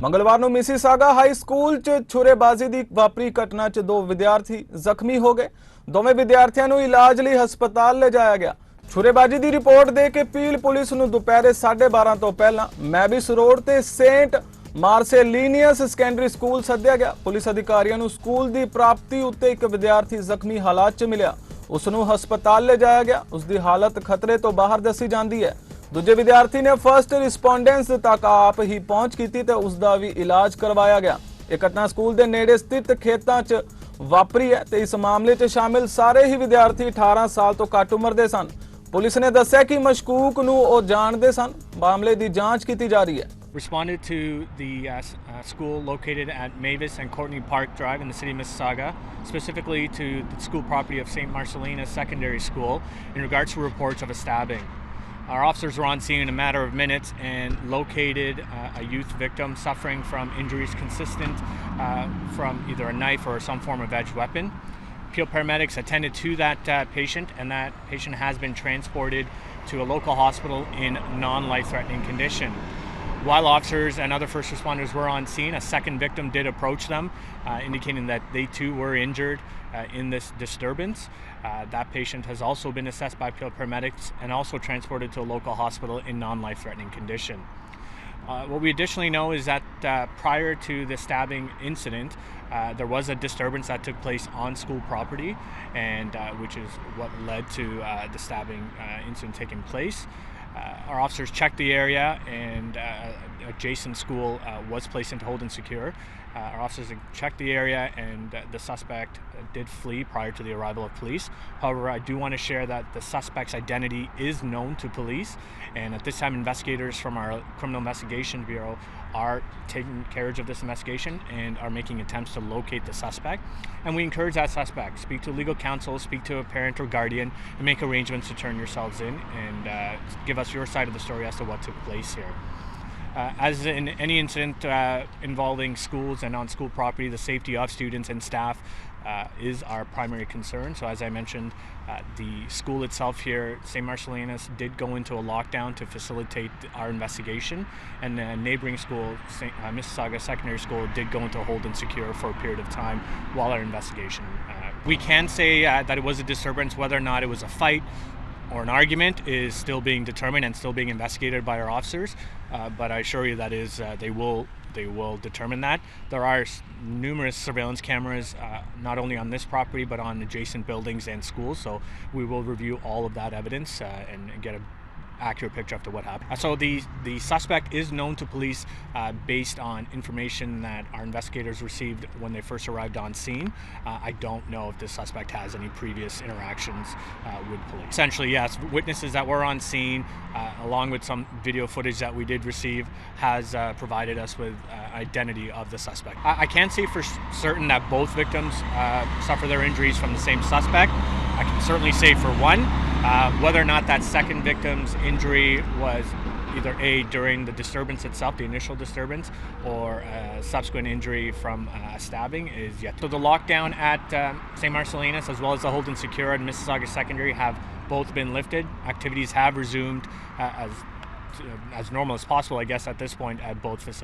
मंगलवार ਨੂੰ Mississauga high school च छुरेबाजी ਦੀ ਵਾਪਰੀ ਘਟਨਾ च दो विद्यार्थी ਜ਼ਖਮੀ हो गए। ਦੋਵੇਂ ਵਿਦਿਆਰਥੀਆਂ ਨੂੰ ਇਲਾਜ ਲਈ ਹਸਪਤਾਲ ਲਿਜਾਇਆ ਗਿਆ। छुरेबाजी ਦੀ ਰਿਪੋਰਟ ਦੇ ਕੇ ਪੀਲ ਪੁਲਿਸ ਨੂੰ ਦੁਪਹਿਰੇ 12:30 ਤੋਂ ਪਹਿਲਾਂ ਮੈਬਿਸ ਰੋਡ ਤੇ ਸੇਂਟ ਮਾਰਸੇਲੀਨੀਅਸ ਸੈਕੰਡਰੀ ਸਕੂਲ ਸੱਦਿਆ ਗਿਆ। ਪੁਲਿਸ ਅਧਿਕਾਰੀਆਂ ਨੂੰ ਸਕੂਲ ਦੀ ਪ੍ਰਾਪਤੀ ਉੱਤੇ ਇੱਕ ਵਿਦਿਆਰਥੀ ਜ਼ਖਮੀ ਹਾਲਾਤ 'ਚ ਮਿਲਿਆ। ਉਸ ਨੂੰ ਹਸਪਤਾਲ ਲਿਜਾਇਆ ਗਿਆ। ਉਸ ਦੀ ਹਾਲਤ ਖਤਰੇ ਤੋਂ ਬਾਹਰ ਦੱਸੀ ਜਾਂਦੀ ਹੈ। दूजे विद्यार्थी ने फर्स्ट रिस्पोंडेंस तक आप ही पहुंच की तो उसका भी इलाज करवाया गया। यह घटना स्कूल के नेड़े स्थित खेतों च वापरी है तो इस मामले च शामिल सारे ही विद्यार्थी 18 साल तो घट उम्र के सन। पुलिस ने दस्सिया कि मशकूक नूं ओह जानते सन। मामले की जांच की जा रही है। Responded to the school located at Mavis and Courtney Park Drive in the city of Mississauga, specifically to the school property of St. Marcelina's Secondary School in regards to reports of a stabbing. Our officers were on scene in a matter of minutes and located a youth victim suffering from injuries consistent from either a knife or some form of edged weapon. Peel paramedics attended to that patient, and that patient has been transported to a local hospital in non-life-threatening condition. While officers and other first responders were on scene, a second victim did approach them, indicating that they too were injured in this disturbance. That patient has also been assessed by Peel paramedics and also transported to a local hospital in non-life-threatening condition. What we additionally know is that prior to the stabbing incident, there was a disturbance that took place on school property, and which is what led to the stabbing incident taking place. Our officers checked the area, and adjacent school was placed into hold and secure. Our officers checked the area, and the suspect did flee prior to the arrival of police. However, I do want to share that the suspect's identity is known to police, and at this time investigators from our Criminal Investigation Bureau are taking carriage of this investigation and are making attempts to locate the suspect. And we encourage that suspect, speak to legal counsel, speak to a parent or guardian, and make arrangements to turn yourselves in and give us your side of the story as to what took place here. As in any incident involving schools and on school property, the safety of students and staff is our primary concern. So as I mentioned, the school itself here, St. Marcelina's, did go into a lockdown to facilitate our investigation, and a neighboring school, Mississauga Secondary School, did go into hold and secure for a period of time while our investigation. We can say that it was a disturbance. Whether or not it was a fight or an argument is still being determined and still being investigated by our officers, but I assure you that is they will determine that. There are numerous surveillance cameras not only on this property but on adjacent buildings and schools, so we will review all of that evidence and get a accurate picture of what happened. So the suspect is known to police based on information that our investigators received when they first arrived on scene. I don't know if this suspect has any previous interactions with police. Essentially, yes, witnesses that were on scene, along with some video footage that we did receive, has provided us with identity of the suspect. I can't say for certain that both victims suffer their injuries from the same suspect. I can certainly say for one, whether or not that second victim's injury was either during the disturbance itself, the initial disturbance, or subsequent injury from stabbing is yet. So the lockdown at St. Marcelina's as well as the hold and secure at Mississauga Secondary have both been lifted. Activities have resumed as normal as possible, I guess, at this point at both facilities.